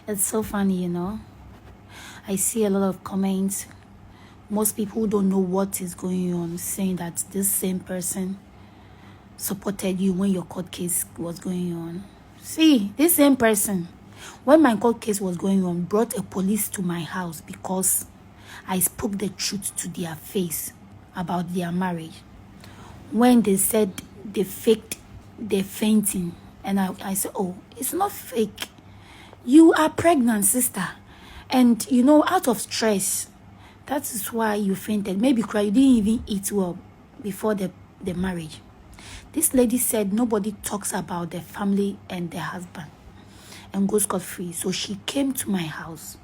It's so funny, I see a lot of comments. Most people don't know what is going on, saying that this same person supported you when your court case was going on. See, this same person, when my court case was going on, brought a police to my house because I spoke the truth to their face about their marriage. When they said they faked their fainting, and I said, oh, it's not fake. You are pregnant, sister. And, out of stress, that is why you fainted. Maybe cry, you didn't even eat well before the marriage. This lady said nobody talks about their family and their husband and goes scot-free. So she came to my house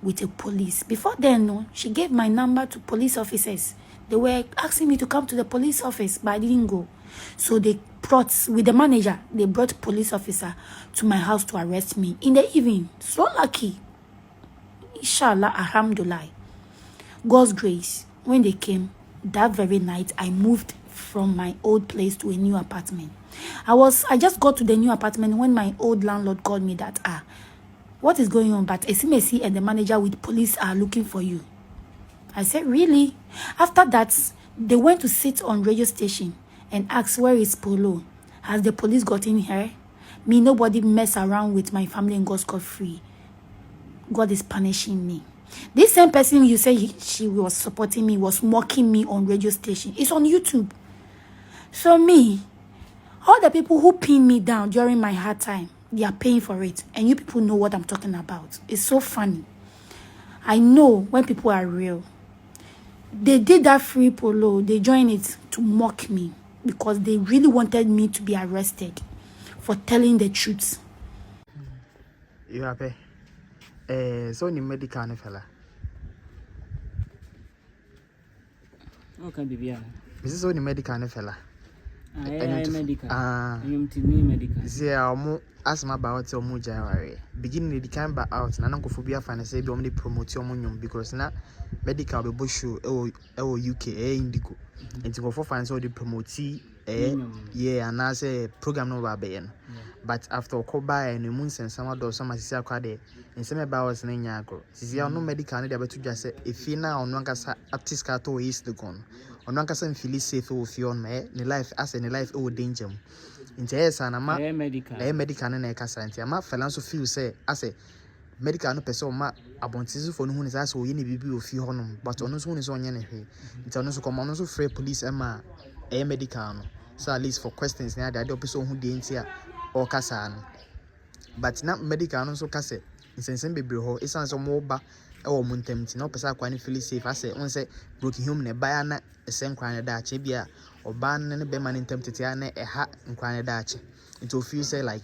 with a police. Before then, she gave my number to police officers. They were asking me to come to the police office, but I didn't go. So they brought, with the manager, they brought police officer to my house to arrest me in the evening. So lucky. Inshallah, alhamdulillah. God's grace. When they came, that very night, I moved from my old place to a new apartment. I just got to the new apartment when my old landlord called me that, what is going on? But Esimesi and the manager with police are looking for you. I said, really? After that, they went to sit on radio station and ask, where is Polo? Has the police gotten her? Me, nobody mess around with my family and got scot-free. God is punishing me. This same person you say she was supporting me was mocking me on radio station. It's on YouTube. So me, all the people who pinned me down during my hard time, they are paying for it. And you people know what I'm talking about. It's so funny. I know when people are real. They did that free polo. They joined it to mock me because they really wanted me to be arrested for telling the truth. You happy? So you medical ne fella. Okay, baby. This is only medical ne fella. I medical. I'm to me medical. See, I'm asthma about your muja. Beginning the can back out, and Uncle Phobia fan say, be only promote your money because now medical be bush UK indigo. And to go for fans all the promotee, yeah, and I say program no baby. But after Koba and the moons and some other some as quade, and some about us in Yago. See, no medical, and able to just say, if you now on Wankasa Aptis Cato is the gun. On Wankasa feel safe with your me, the life as in the life oh danger. In Tess and a medical and a cassanti. A map Falanso feel say, I say, medical no person ma abontizu for who is as we need be of few honum, but on who is on any. It's on us common also free police and a medical. So at least for questions now, the other person who didn't here. Or Cassan, but not medical also cassette. In Sensen Baby Ho, it sounds a more back or Montemti, no Passa quite feel safe. I say, one say, broken home, a bayana, a same crying a Dutch, bia, or ban and a beman in tempted a hat and crying a Dutch. Into a few say, like,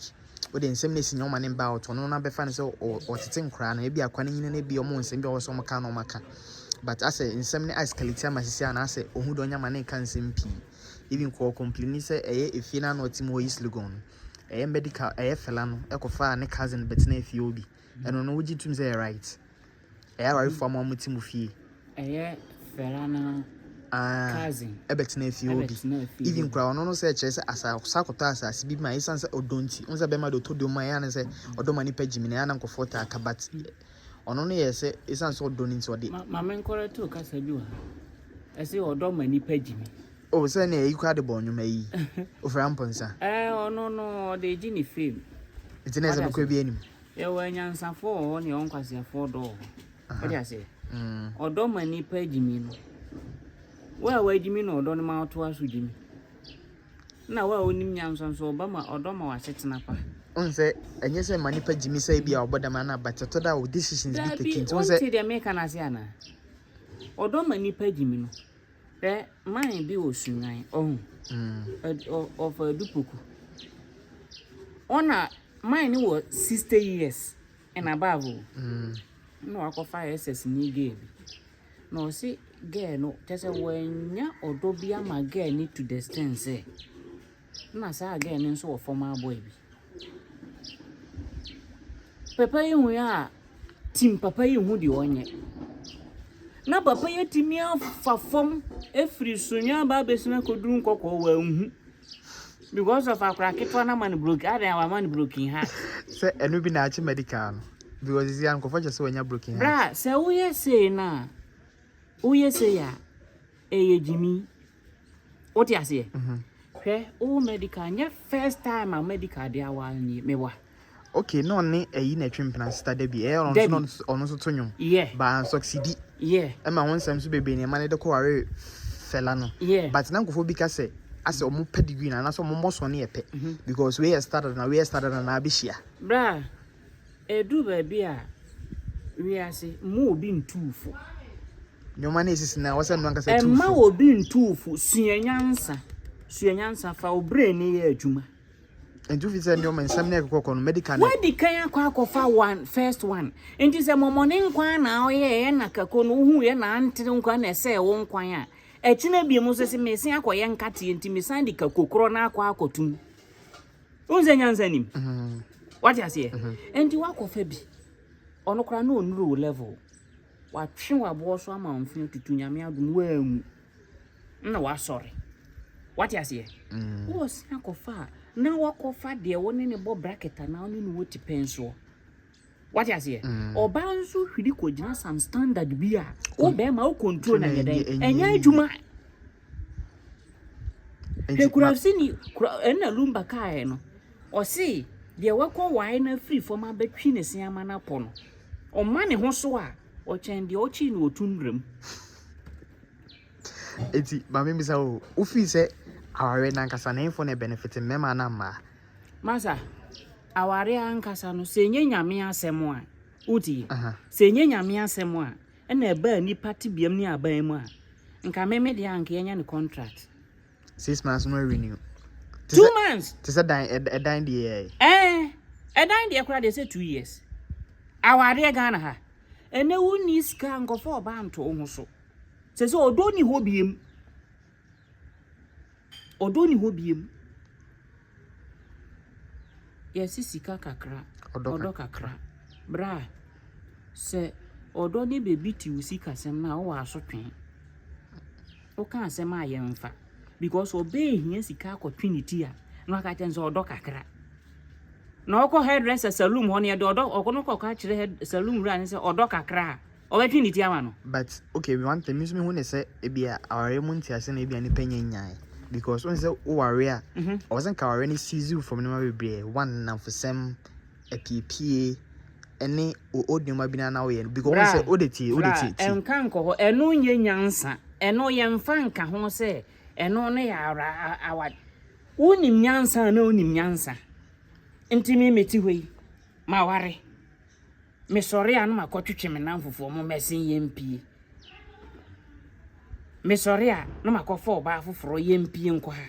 but in some nation, no man in bout, or no number fans or sitting crying, maybe a quanning in a be a month and be also Macan or Macan. But I say, in some eyes, Calitia, my sister, and I say, oh, who don't your money can sim pee. Even call completely say, if you know what Timo is Lugon. A medical a fellow, Ecofa and a cousin, but if you be. And on would you to say right? A right for Mamma Timothy. A fellow cousin, a bet if you be. Even crown no such as a sacotas as be my sons or don't. Once a bemado to do my answer or do money page me and uncle for taka, but on only a say, it's not so done into a day. My man called to Casadua. I say, or do money page me. Oh, sir, you cried the bone, you may. Of Ramponsa. Oh, no, the Ginny fame. It's an as a Caribbean. You were young some four on your uncle's 4 door. What do I say? Or do money page me. Well, where Jimmy or don't amount to us with Jimmy. Now, well, only yams and so Obama or Doma was setting up. On say, and yes, money page Jimmy say be our bottom, but to that decisions be taken to say the American Asiana. Or don't money page me. There, mine be was soon, of a dupuku. Honor, mine was 60 years and above. No, I call 5 SS in gave. No, see, girl, no, just a when ya or do be a my girl need to distance, eh? No, say again, and so for my baby. Papa, you are Tim Papa, you would you on yet. Na papa ye timi afafom efri sunya ba besina kodun kokko wa hu because of akraketwa na man broke ada wa man broken ha say enu bi na achi medical no because is yan comfort just when you broken heart. Bra, say we say na. We say ya. Jimmy. What you say? Hwe o medical nya first time a medical dey awal ni mewa. Okay, no ne eyi na twempena sister Debbie. On so tonyo. Yeah. Ba succeed. Yeah. E ma won sam so bebe ne ma ne de ko ware fella no. Yeah. But na nkofo bi ka say as omo pedigree na so omo so ne epe because we started na be share. Bra, do baby a we ase mo obi ntufo. Nyoma na esisi na wose no nka say tufo. E ma obi ntufo suanyansa fa obre ne ye adwuma. Entu fi say nyoma nsam na ekokọ no medical na. Wadi kan akwa one first one. Enti se momone nkwan na oye na kako no hu ye na antire nkwan na se wo nkwan a. Echina bi mu sese mesin akoye nkate enti mesan di kakokro na akwa akotum. Unze nyansa nim. What you say? Enti wakofa bi. Ono kra na onuru level. Watwe wabo so ama mfin tutu nyame adum wamu. Na wa sorry. What you say? Wo sin akofa na wakofa de woni ne bo bracket na oni no woti penso. What you say? Oba nso hwidi ko gina some standard bi a wo be ma wo control na yeden enya adwuma. He could have seen you na lumba kai no. O see de wako wai na free for ma betwi ne siama na po no. O ma ne ho so a o chen de o chi no otundrem. Eti ba me bisa o fi se aware na nkasa na info na benefit mema na ma. Masa aware ankasa no se nye nyame asem a uti se nye nyame asem a na ba ni party biam ni aban mu a nka me de anka yenya ne contract 6 months no renew 2 months to say dan the dan de kura de say 2 years aware Ghana ha ene woni ska nkofo oba nto ho so se odoni ho biem yes sika kakra odo kakra bra se odoni bebi ti usika sem na o asotwen o kan sem ayemfa because obey hia sika opportunity a no aka tenso odo kakra na oko hairdresser saloon ho ne odo okono ka kire saloon run say odo kakra opportunity ama no. But okay, we want to miss me when say ebia aware munti ase na ebia ni panya nyan because when say o warrior I wasn't ka any season from no bebre one na for sem a PPA any oduma bina na we because when say odeti enka nko ho eno nye nyansa eno ye mfa nka ho say eno ne ya awad wonim nyansa na onim nyansa ntimi meti hoi ma ware me sorry anu makotwetwe me namfofo mo mesin yempie me sorry a no makofo oba foforo yempie nko ha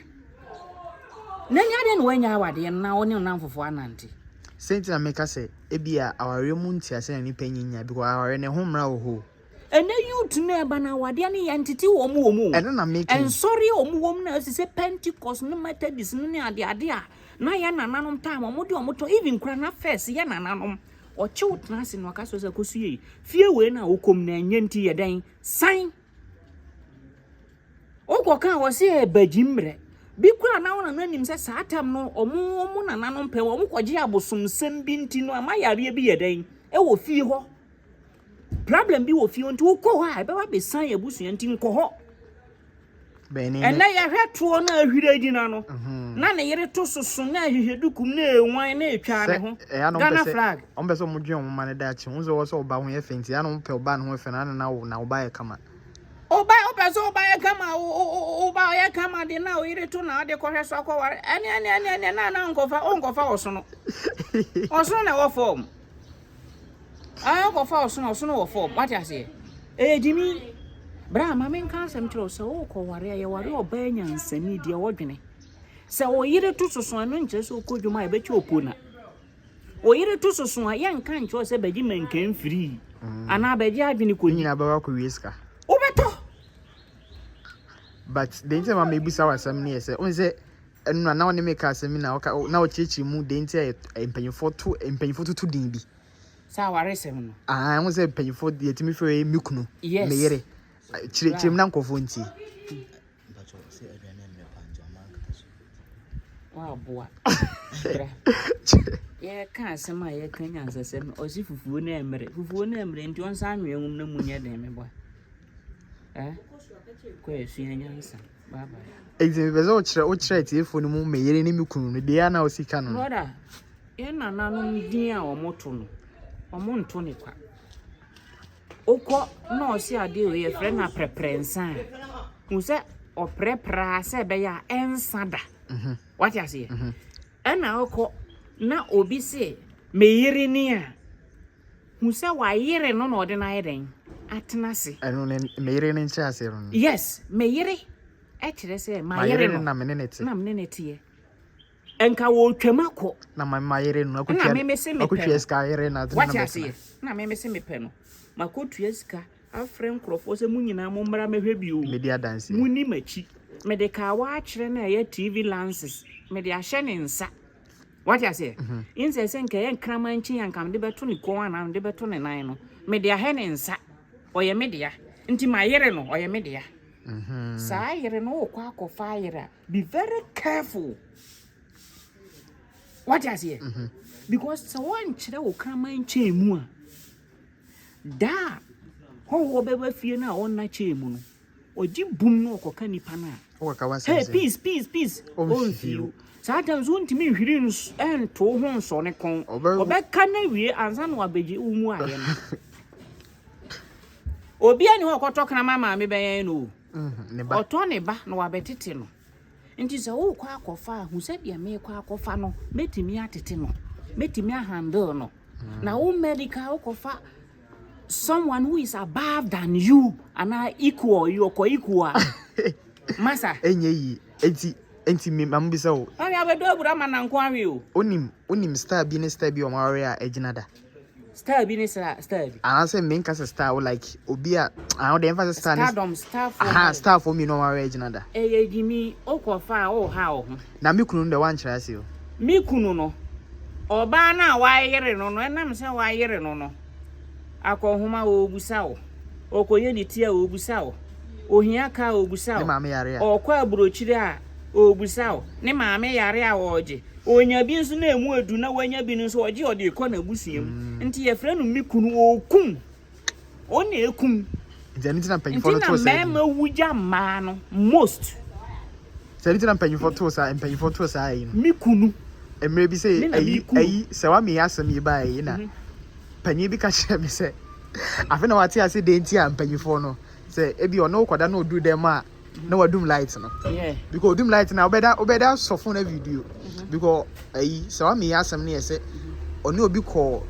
na nya de no wanya awade na woni namfofo anante senti na meka say ebia aware mu nti ase na ni panyinya because aware ne homra wo ho ene youth na eba na awade ne entity wo mu ene na make en sorry wo na asise Pentecost no Methodist no ne ade a na ya nananom time mo de omoto even kra na first ya nananom o chiwt na se no aka so se kosuye fie we na okom na nyenti ye dan san o kan wo se bagimre bi kra na wona nanim se saatam no omo nananom pe wo mkoje abosom sem bi nti no amayare bi ye dan e wo fie ho problem bi wo fie nti wo ko ha e be wa be san ye busu nti nko ho beni ena ya hweto na ahwire gina no na ne yere to soso na ahwehwedukum na enwan na etwa ne ho Ghana flag on be so mudwe on ma ne da chi unzo wo so oba ho ye fenti ya no pe oba no ho fe na na oba ye kama oba so oba ye kama oba ye kama de na o yere to na de ko hweso akọware ene na onkofa osono osono na wo form onkofa osono wo form what you say Jimmy bra ma men kan sem tro so o ko ware ye ware oba nyansani de wodwene se o yire to soso anu nche so ko dwuma e be chi opona o yire to soso a ye nkan nche o se baji menkan free ana baji adwene ko nyina ba wa ko wieska o beto but the time ma ebusa wasam ne se on se enu na woni make asem na o chechi mu de nti empanyefo to din bi sa ware sem no on se empanyefo de timi fe mikunu yes. me yere chirem na nkofo nti wow boy ye ka asem a ye kan yansasem o si fufuo na emre nti on sa anwe ngum na munye den me boy ko esu yansa bye bye Ezi bezo o kire tiefo no mu meyere ne mikunu no de ya na osika no brother ye nananom din a omoto no omonto ne kwa okọ na osi ade o ye frɛ na preprensa hu se o prepra se be ya ensada what you say na okọ na obi se meyere ni a hu se wa yere no na ode na yeren atena se eno ne meyere ne nche ase no yes meyere e kire se mayere no na menenete na menenete enka wo twamako na mayere no akotwa ska yere na what you say na me se me pe no makotua sika afre nkrofo se munyina mo mmara mehwe bio media dance muni machi me de ka wa akire na ye TV lenses me de ahye ne nsa what you say in say nka ye nkramanchi yankam de beto ne ko ana de beto ne nan no me de ahye ne nsa oye me de ya nti mayere no oye me de ya sa yere no kwa akofa yere be very careful what you say because so one kire wo kramanchi mu a da ho beba fie na on na chemu no oji bum no okoka nipa na o ka wanse hey peace on feel sometimes won't me hwiri ento ho nso ne kon obeka na wie ansa no abeji umu aye no obi ani ho okotoka mama me ben no ne ba oto ne ba no wabetete no nti se wo kwa akofa hu se bia me kwa akofa no metimi atete no metimi handle no na wo medical akofa someone who is above than you and equal you ko equal masa enye yi enti me mam bisa o ami abedo abura mananko awe o onim star bi ne star bi o mawre a ejinada star bi ne star bi and say main cast star like obi a the emphasis star star for me no mawre ejinada Jimmy okofa o ha o na me kunu de wan kira ase o me kunu no oba na wa yere no no enam se wa yere no akohoma obusa o okoye ni tia obusa o ohia ka obusa o ne maame yare a okwa abrochire a obusa o ne maame yare a woje onya bi nso na emu adu na wanya bi nso oje ode ekọ na busuam nti ye frɛ no mikunu okum ona ekum nti na mpanyifo no to say nti na mema wuja ma no most nti na mpanyifo to sa ayi no mikunu emre bi say ayi se wa me asem yi ba ayi na panyi bi ka kire me se afi na wate ase de nti a mpanyifo no se ebi ono kwada na odu dem a na wadum light no because odum light na obeda sofo na video because ayi se wa me asem na yese oni obi ko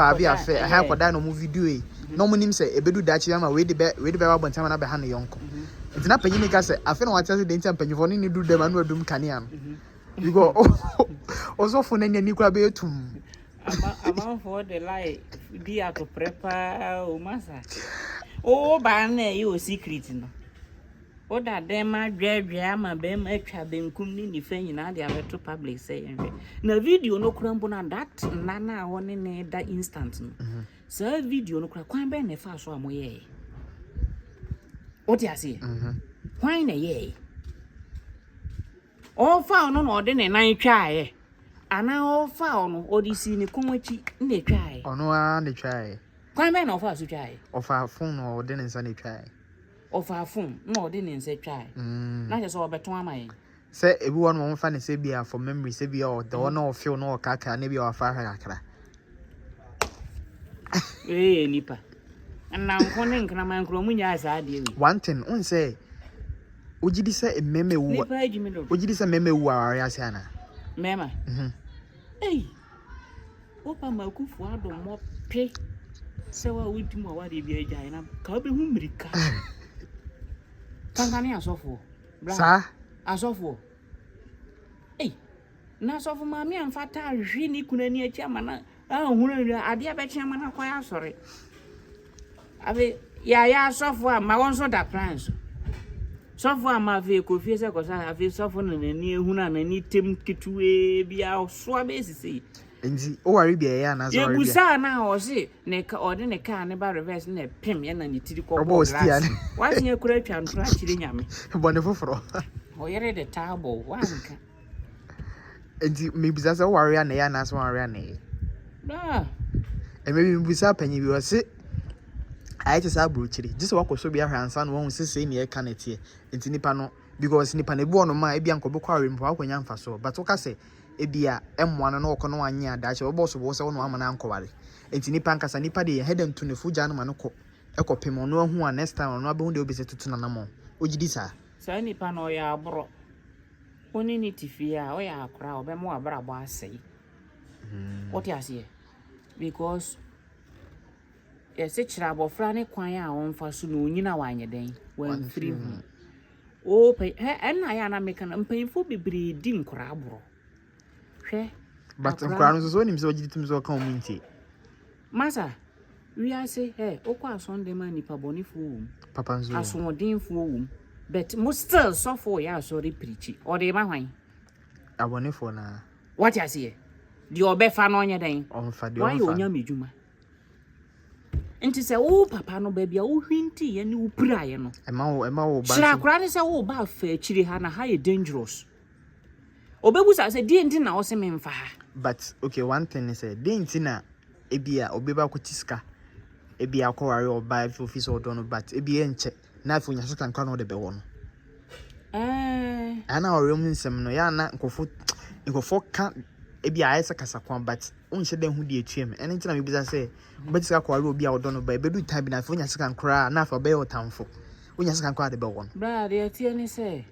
abi afa ha kwada no mu video e no mo nim se ebedu dachi ama we de be wa bontam na be ha no yonko nti na panyi ni ka se afi na wate ase de nti a mpanyifo no ni du dem na wadum kania no because osofo na nyani kura be etum ama for the life dia to prepare o masa o ba na e secret no o da dem adwedwe ama be ma atwa benkum ni nifa nyina de abeto public say na video no kura mbo na that na ho ne da instant no so video no kura kwan be na fa so amoye o ti ase kwan na ye o fa no no de ne nan twae ana ofa ono odisi ni kumwachi ne twae ono a ne twae kwan be na ofa so twae ofa phone no de ne nsa ne twae ofa phone no de ne nsa twae na je so obeton amaye se ebi won mo fa ne se bia for memory se bia o the one no feel no kaka ne bia ofa ha akra nipa na nko ne nkra man kro munya asa ade wi one thing on say ojidi se ememe wu ojidi se meme wu aware ase ana mema opa makufu ado mo pe se wa wudimu awade bi agya na ka obe hu mirika tangani asofo bra sa asofo na asofo ma mi amfata hwi ni kunani achi amana ahunu ade abechi amana kwa ya sori abe ya asofo ma wonso da plans sofo ama ve ko fie se ko sa ave sofo na nani ehuna na ni tem kitue bia so abesisi nji o wari bia ya na so wari bia yebusa na o se ne ka ode ne ka ne ba reverse na pem ya na ni tiri ko bo glass wanye kura twa ntura chiri nyame bone foforo o yere de table wanka enti mebisa sɛ ware na ya na so ware na e bra maybe mebisa panyi bi wose I just have brochiri just walk so be a hansan won say ne e ka na tie enti nipa no because nipa na bi ono ma e bia nkobekwa are mpo akwanya mfa so but wo ka say e bia emmoa no na wo kono anye ada che wo boss wo se wo no amana ankoware enti nipa nkasa nipa de head and to ne fuja no ma no ko ekopem ono ahu a next time ono abehu de obese tutu na namo ogidi sa nipa no ya abro oni ni tifi a o ya akra obemo abrabo asei what you say because yes chira abofra ne kwan a wonfa so no onyina wanye den wan free hu o pe na ya na meka na mpanyimfo bebre di nkora abro hwe but nkora no so nim se ogidi tum so ka omunti masa we are say okwa Sunday man nipa bonifo papa nzo asodinfo but mo still so for ya sorry preach or dey ma hwan abonefo na what you say di obefa no nya den on fa di on fa why onya medjuma enti se wo papa no ba bia wo hwinti ye ne wo piraye no ema wo ba shira kra ne se wo ba fa chiri ha na ha ye dangerous obebu sa se di enti na wo se memfa ha but okay one thing is say di enti na ebia obeba ko tiska ebia ko ware oba office odono but ebia enche na afu nya so kan kwa no de be wo no ana ore mu nsem no ya na nkofo ka ebia ayesa kasa kwan but unhye den hu de etuem ene ntina me bisa say obetika ko ware obi a odono ba ebedu time na afu nya so kan kra na afa be otamfo unya so kan kwa de be wo no bra de tie ni say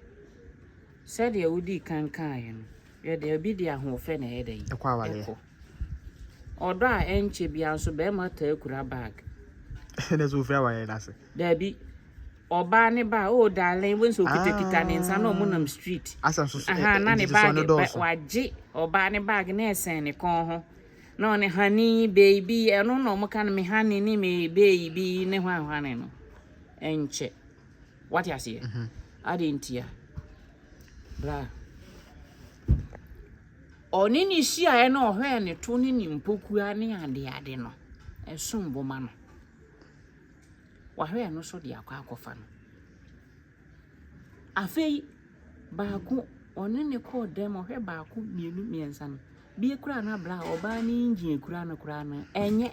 said ye wudi kan ye no ye de obi de ahofe na ye den kwa wale odo a enche bia so be ma ta ekura bag na so fra wale na se da bi oba ne ba o darling when so kitakita ne nsa na omunam street asa so aha na ne bag waje oba ne bag na esen ne kon ho na ne honey baby eno no mo kan me honey ni me baby ne hwa ne no enche what you say adintia bra oni ni hia e na ohwe ne to ni nimpokua ne ade no esumbo ma no wahwe no so de akwafa no afei baako oni ne ko dem ohwe baako mienu miensa no bie kura na bra oba ni engine kura na enye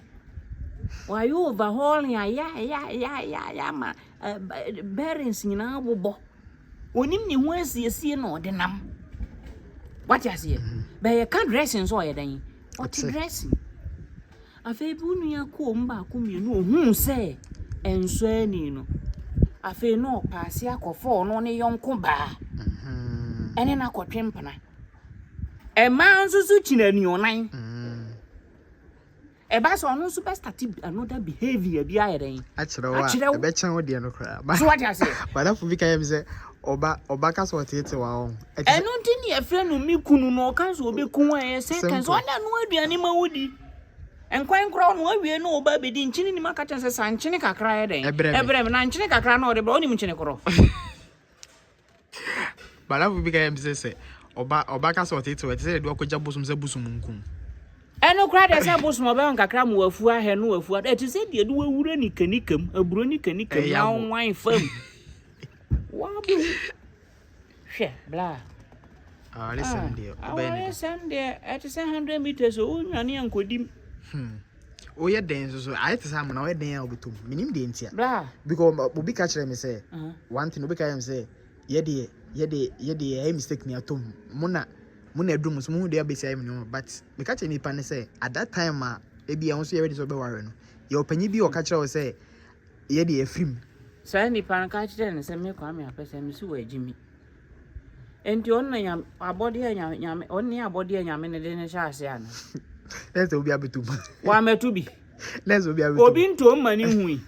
why overhaul ya ma bearings nyina bobo onim ni ho asiesie na ode nam what you say be ye can dressing so ye dan what dressing afei bu nu ya ko mba ko mienu ohun se enso ani no afei no paase akofo no ne yonko ba ene na kotwempana e man susu chinani onan e ba so no so best start another behavior bi ayeren achiro e be chen wo de no kra so what you say bada fu bi kayem se oba ka so tete wa on enu ndi ne efre no mi kunu no ka so obekun aye se kan so na no aduane ma wodi enkwan kro no awie no oba bedi nchini ni maka chan se sanchini kakra ye den ebre na nchini kakra no de bro oni mchini kro bada fu bi kayem se oba ka so tete wa se de akogya bosum se busum nkun eno kra de se bosum oba nkakra mu wafu ahe no wafu e ti se de wawura ni kanikam aburo ni kanikam na onwan fam wabu she bla listen there listen there at 100 meters o nwane ankodim o ye den so I te say na o ye den a obetum minim de ntia bla because obi ka kire me say one thing obi ka am say ye de a mistake ni atom muna edum so mu de abesi am no but me ka kire nipa ne say at that time ebi e so ye ready so be ware no ye opanyi bi o ka kire o say ye de afrim sai nipa ka kire ne say me kwa me apese me su wa jimi enti on na nyam abodi nyam on ni abodi nyam ne de ne sha ase ana let's obi abetum wa metubi let's obi abetum obi nto mani hui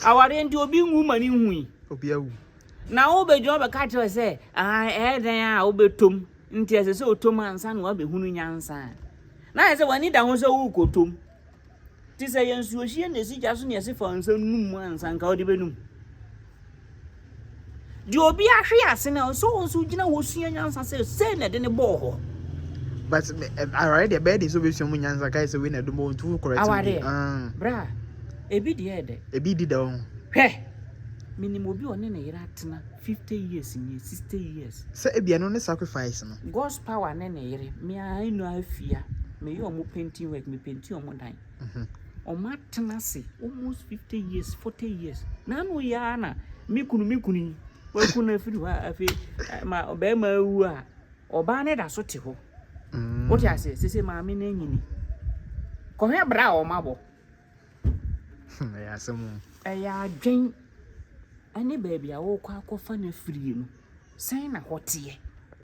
aware enti obi nwu mani hui obi awu na obejo be ka kire say den a obetom nti ese se otom ansa na obehunu nyansa na ese wani da ho se wu kotom ti se yensu ohie na sija so ne ese fa ansa num ansa nka odi benum di obi ahwe ase na so gina wo sua nyansa se na de ne bo ho but already the bed is so be so nyansa kai se we na do mo tu correct bra ebi di ede ebi di da on hwe minimum obi one ne yera tena 50 years ni 60 years. Say ebia no ne sacrifice no. God's power ne yere. Me I know afia. Me you omo painting work, me painting omo dan. Omo atena se almost 50 years, 40 years. Na no ya na me kunu wa kunu afiri wa afi ma oba ma wu a oba ne da so te ho. What you say? Say ma me na nyini. Ko he bra o mabo. Ya asem. Ya adwen ani baby a wo kwa akofa na firi no. Sen na hotie.